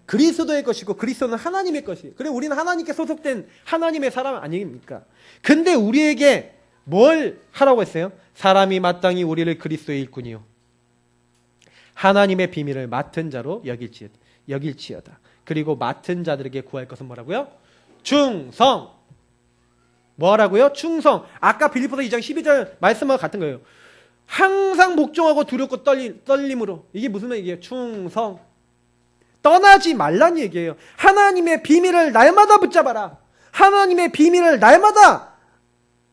그리스도의 것이고 그리스도는 하나님의 것이에요. 그래 우리는 하나님께 소속된 하나님의 사람 아닙니까? 근데 우리에게 뭘 하라고 했어요? 사람이 마땅히 우리를 그리스도의 일꾼이요 하나님의 비밀을 맡은 자로 여길지어다. 그리고 맡은 자들에게 구할 것은 뭐라고요? 충성. 뭐라고요? 충성. 아까 빌립보서 2장 12절 말씀과 같은 거예요. 항상 복종하고 두렵고 떨림으로. 이게 무슨 얘기예요? 충성. 떠나지 말란 얘기예요. 하나님의 비밀을 날마다 붙잡아라. 하나님의 비밀을 날마다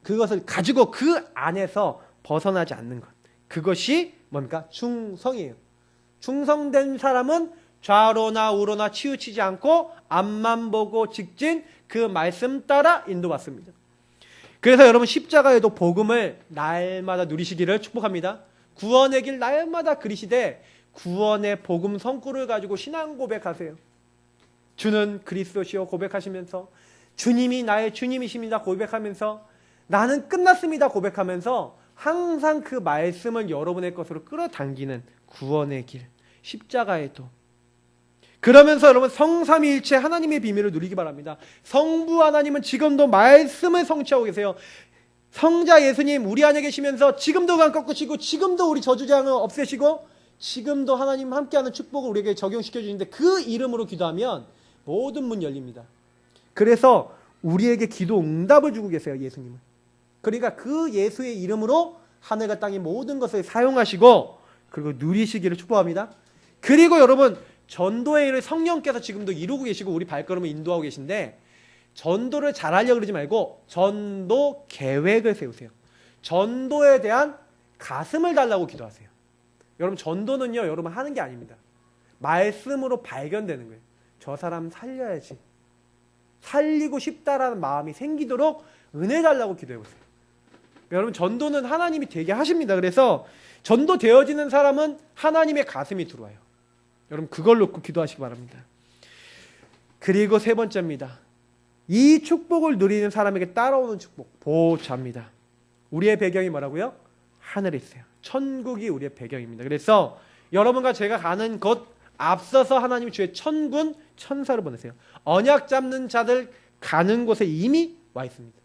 그것을 가지고 그 안에서 벗어나지 않는 것. 그것이 뭡니까? 충성이에요. 충성된 사람은 좌로나 우로나 치우치지 않고 앞만 보고 직진 그 말씀 따라 인도받습니다. 그래서 여러분 십자가에도 복음을 날마다 누리시기를 축복합니다. 구원의 길 날마다 그리시되 구원의 복음 성구를 가지고 신앙 고백하세요. 주는 그리스도시요 고백하시면서 주님이 나의 주님이십니다 고백하면서 나는 끝났습니다 고백하면서 항상 그 말씀을 여러분의 것으로 끌어당기는 구원의 길 십자가의 도. 그러면서 여러분 성삼위일체 하나님의 비밀을 누리기 바랍니다. 성부 하나님은 지금도 말씀을 성취하고 계세요. 성자 예수님 우리 안에 계시면서 지금도 강 꺾으시고 지금도 우리 저주장을 없애시고 지금도 하나님 함께하는 축복을 우리에게 적용시켜 주시는데 그 이름으로 기도하면 모든 문 열립니다. 그래서 우리에게 기도 응답을 주고 계세요. 예수님은. 그러니까 그 예수의 이름으로 하늘과 땅의 모든 것을 사용하시고 그리고 누리시기를 축복합니다. 그리고 여러분 전도의 일을 성령께서 지금도 이루고 계시고 우리 발걸음을 인도하고 계신데 전도를 잘하려고 그러지 말고 전도 계획을 세우세요. 전도에 대한 가슴을 달라고 기도하세요. 여러분 전도는요, 여러분 하는 게 아닙니다. 말씀으로 발견되는 거예요. 저 사람 살려야지. 살리고 싶다라는 마음이 생기도록 은혜 달라고 기도해보세요. 여러분 전도는 하나님이 되게 하십니다. 그래서 전도 되어지는 사람은 하나님의 가슴이 들어와요. 여러분 그걸 놓고 기도하시기 바랍니다. 그리고 세 번째입니다. 이 축복을 누리는 사람에게 따라오는 축복, 보좌입니다. 우리의 배경이 뭐라고요? 하늘에 있어요. 천국이 우리의 배경입니다. 그래서 여러분과 제가 가는 곳 앞서서 하나님이 주의 천군 천사를 보내세요. 언약 잡는 자들 가는 곳에 이미 와 있습니다.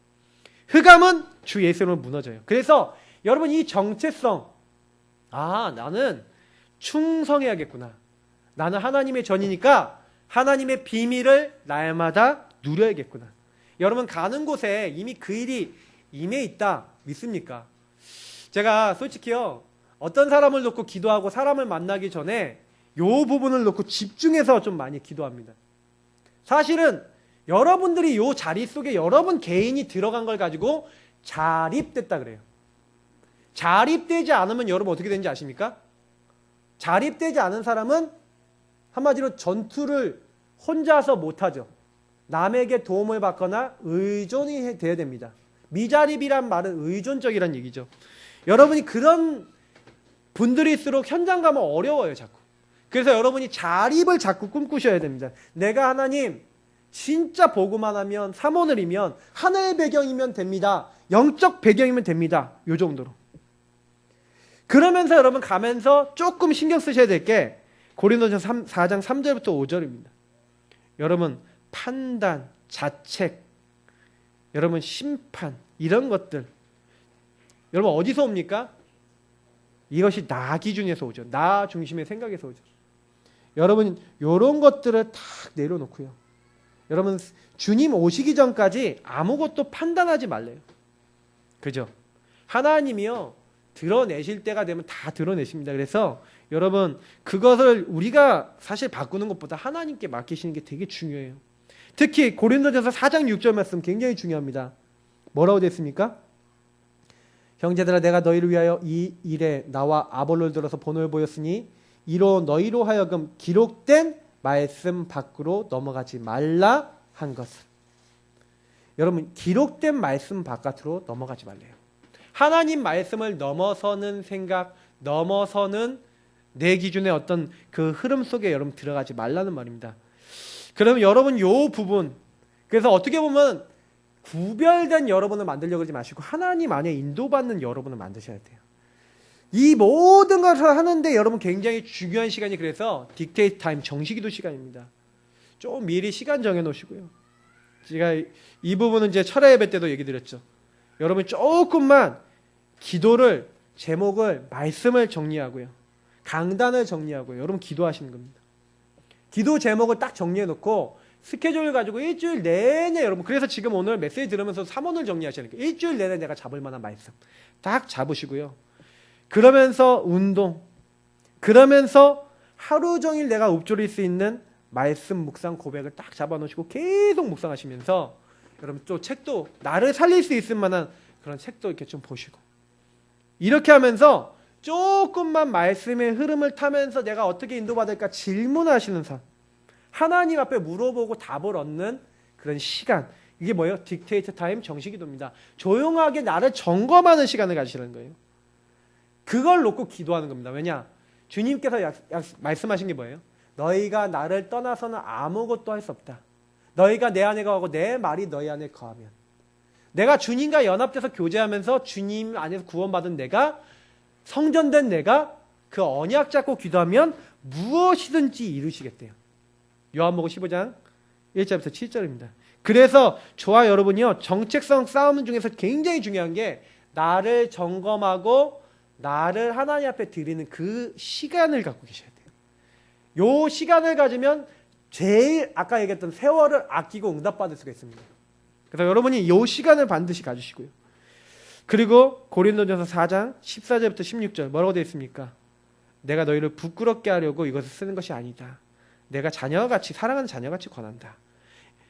흑암은 주 예수로 무너져요. 그래서 여러분 이 정체성, 나는 충성해야겠구나. 나는 하나님의 전이니까 하나님의 비밀을 날마다 누려야겠구나. 여러분 가는 곳에 이미 그 일이 임해 있다 믿습니까? 제가 솔직히요, 어떤 사람을 놓고 기도하고 사람을 만나기 전에 요 부분을 놓고 집중해서 좀 많이 기도합니다. 사실은 여러분들이 요 자리 속에 여러분 개인이 들어간 걸 가지고 자립됐다 그래요. 자립되지 않으면 여러분 어떻게 되는지 아십니까? 자립되지 않은 사람은 한마디로 전투를 혼자서 못하죠. 남에게 도움을 받거나 의존이 돼야 됩니다. 미자립이란 말은 의존적이란 얘기죠. 여러분이 그런 분들일수록 현장 가면 어려워요, 자꾸. 그래서 여러분이 자립을 자꾸 꿈꾸셔야 됩니다. 내가 하나님 진짜 보고만 하면 사모늘이면 하나의 배경이면 됩니다. 영적 배경이면 됩니다. 요 정도로. 그러면서 여러분 가면서 조금 신경 쓰셔야 될 게 고린도전서 4장 3절부터 5절입니다. 여러분 판단, 자책, 여러분 심판 이런 것들 여러분 어디서 옵니까? 이것이 나 기준에서 오죠. 나 중심의 생각에서 오죠. 여러분 이런 것들을 다 내려놓고요. 여러분 주님 오시기 전까지 아무것도 판단하지 말래요. 그죠? 하나님이요 드러내실 때가 되면 다 드러내십니다. 그래서 여러분 그것을 우리가 사실 바꾸는 것보다 하나님께 맡기시는 게 되게 중요해요. 특히 고린도전서 4장 6절 말씀 굉장히 중요합니다. 뭐라고 됐습니까? 형제들아 내가 너희를 위하여 이 일에 나와 아볼로를 들어서 본을 보였으니 이로 너희로 하여금 기록된 말씀 밖으로 넘어가지 말라 한 것은. 여러분 기록된 말씀 바깥으로 넘어가지 말래요. 하나님 말씀을 넘어서는 생각, 넘어서는 내 기준의 어떤 그 흐름 속에 여러분 들어가지 말라는 말입니다. 그러면 여러분 요 부분, 그래서 어떻게 보면 구별된 여러분을 만들려고 하지 마시고 하나님 안에 인도받는 여러분을 만드셔야 돼요. 이 모든 것을 하는데 여러분 굉장히 중요한 시간이 그래서 딕테이트 타임, 정식기도 시간입니다. 좀 미리 시간 정해놓으시고요. 제가 이 부분은 이제 철야 예배 때도 얘기 드렸죠. 여러분 조금만 기도를 제목을 말씀을 정리하고요. 강단을 정리하고요. 여러분 기도하시는 겁니다. 기도 제목을 딱 정리해놓고 스케줄을 가지고 일주일 내내 여러분 그래서 지금 오늘 메시지 들으면서 사문을 정리하시니까 일주일 내내 내가 잡을 만한 말씀 딱 잡으시고요. 그러면서 운동, 그러면서 하루 종일 내가 읊조릴 수 있는 말씀 묵상 고백을 딱 잡아놓으시고 계속 묵상하시면서 여러분 또 책도 나를 살릴 수 있을 만한 그런 책도 이렇게 좀 보시고 이렇게 하면서 조금만 말씀의 흐름을 타면서 내가 어떻게 인도받을까 질문하시는 삶, 하나님 앞에 물어보고 답을 얻는 그런 시간, 이게 뭐예요? 딕테이트 타임 정식기도입니다. 조용하게 나를 점검하는 시간을 가지시는 거예요. 그걸 놓고 기도하는 겁니다. 왜냐? 주님께서 말씀하신 게 뭐예요? 너희가 나를 떠나서는 아무것도 할 수 없다. 너희가 내 안에 거하고 내 말이 너희 안에 거하면, 내가 주님과 연합돼서 교제하면서 주님 안에서 구원받은 내가, 성전된 내가 그 언약 잡고 기도하면 무엇이든지 이루시겠대요. 요한복음 15장 1절부터 7절입니다. 그래서 저와 여러분이요 정체성 싸움 중에서 굉장히 중요한 게 나를 점검하고 나를 하나님 앞에 드리는 그 시간을 갖고 계셔야 돼요. 요 시간을 가지면 제일 아까 얘기했던 세월을 아끼고 응답받을 수가 있습니다. 그래서 여러분이 요 시간을 반드시 가지시고요. 그리고 고린도전서 4장 14절부터 16절 뭐라고 되어 있습니까? 내가 너희를 부끄럽게 하려고 이것을 쓰는 것이 아니다. 내가 자녀같이 사랑하는 자녀같이 권한다.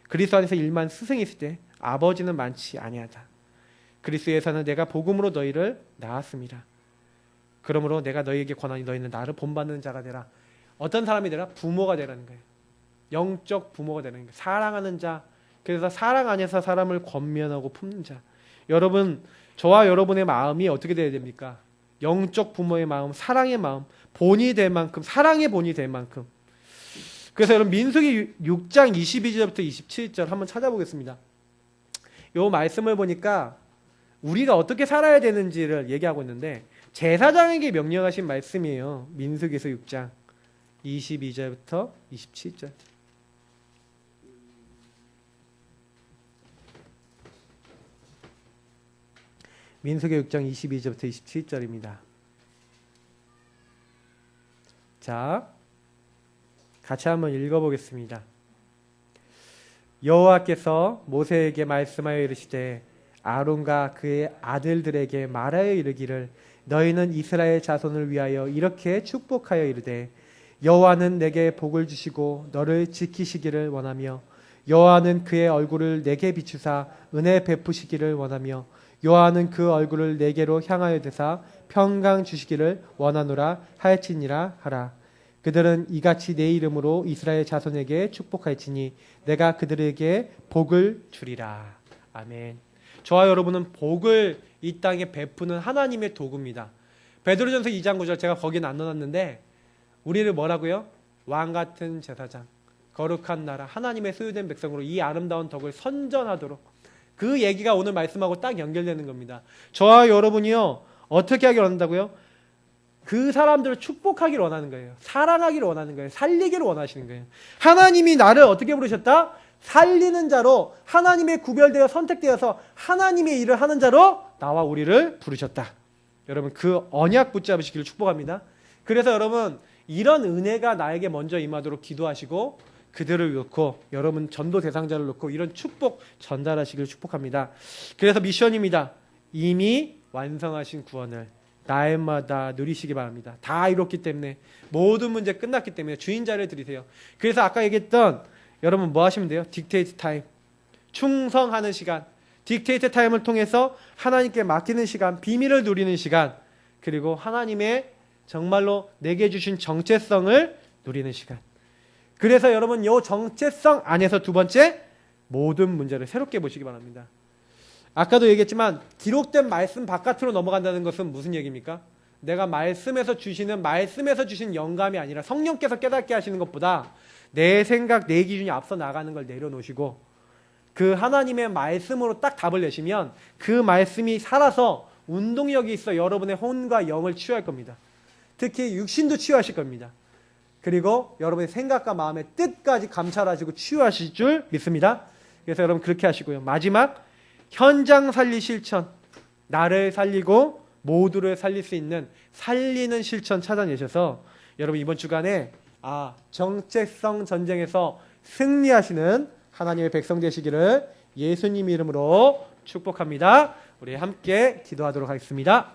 그리스도 안에서 일만 스승이 있을 때 아버지는 많지 아니하다. 그리스도에서는 내가 복음으로 너희를 낳았습니다. 그러므로 내가 너희에게 권하니 너희는 나를 본받는 자가 되라. 어떤 사람이 되라? 부모가 되라는 거예요. 영적 부모가 되는 거예요. 사랑하는 자. 그래서 사랑 안에서 사람을 권면하고 품는 자. 여러분, 저와 여러분의 마음이 어떻게 돼야 됩니까? 영적 부모의 마음, 사랑의 마음, 본이 될 만큼, 사랑의 본이 될 만큼. 그래서 여러분 민수기 6장 22절부터 27절 한번 찾아보겠습니다. 요 말씀을 보니까 우리가 어떻게 살아야 되는지를 얘기하고 있는데 제사장에게 명령하신 말씀이에요. 민수기에서 6장 22절부터 27절. 민수기 6장 22절부터 27절입니다. 자, 같이 한번 읽어보겠습니다. 여호와께서 모세에게 말씀하여 이르시되 아론과 그의 아들들에게 말하여 이르기를 너희는 이스라엘 자손을 위하여 이렇게 축복하여 이르되 여호와는 내게 복을 주시고 너를 지키시기를 원하며 여호와는 그의 얼굴을 내게 비추사 은혜 베푸시기를 원하며 여호와는 그 얼굴을 내게로 향하여 드사 평강 주시기를 원하노라 하였지니라 하라. 그들은 이같이 내 이름으로 이스라엘 자손에게 축복할지니 내가 그들에게 복을 주리라. 아멘. 저와 여러분은 복을 이 땅에 베푸는 하나님의 도구입니다. 베드로전서 2장 9절 제가 거기는 안 넣어놨는데 우리를 뭐라고요? 왕같은 제사장, 거룩한 나라, 하나님의 소유된 백성으로 이 아름다운 덕을 선전하도록, 그 얘기가 오늘 말씀하고 딱 연결되는 겁니다. 저와 여러분이요 어떻게 하길 원한다고요? 그 사람들을 축복하기를 원하는 거예요. 사랑하기를 원하는 거예요. 살리기를 원하시는 거예요. 하나님이 나를 어떻게 부르셨다? 살리는 자로, 하나님의 구별되어 선택되어서 하나님의 일을 하는 자로 나와 우리를 부르셨다. 여러분 그 언약 붙잡으시기를 축복합니다. 그래서 여러분 이런 은혜가 나에게 먼저 임하도록 기도하시고 그들을 놓고 여러분 전도 대상자를 놓고 이런 축복 전달하시기를 축복합니다. 그래서 미션입니다. 이미 완성하신 구원을 날마다 누리시기 바랍니다. 다 이뤘기 때문에, 모든 문제 끝났기 때문에 주인자를 드리세요. 그래서 아까 얘기했던 여러분 뭐 하시면 돼요? 딕테이트 타임, 충성하는 시간, 딕테이트 타임을 통해서 하나님께 맡기는 시간, 비밀을 누리는 시간, 그리고 하나님의 정말로 내게 주신 정체성을 누리는 시간. 그래서 여러분 이 정체성 안에서 두 번째, 모든 문제를 새롭게 보시기 바랍니다. 아까도 얘기했지만 기록된 말씀 바깥으로 넘어간다는 것은 무슨 얘기입니까? 내가 말씀에서 주신 영감이 아니라 성령께서 깨닫게 하시는 것보다 내 생각, 내 기준이 앞서 나가는 걸 내려놓으시고 그 하나님의 말씀으로 딱 답을 내시면 그 말씀이 살아서 운동력이 있어 여러분의 혼과 영을 치유할 겁니다. 특히 육신도 치유하실 겁니다. 그리고 여러분의 생각과 마음의 뜻까지 감찰하시고 치유하실 줄 믿습니다. 그래서 여러분 그렇게 하시고요. 마지막, 현장 살리 실천, 나를 살리고 모두를 살릴 수 있는 살리는 실천 찾아내셔서 여러분 이번 주간에 정체성 전쟁에서 승리하시는 하나님의 백성 되시기를 예수님 이름으로 축복합니다. 우리 함께 기도하도록 하겠습니다.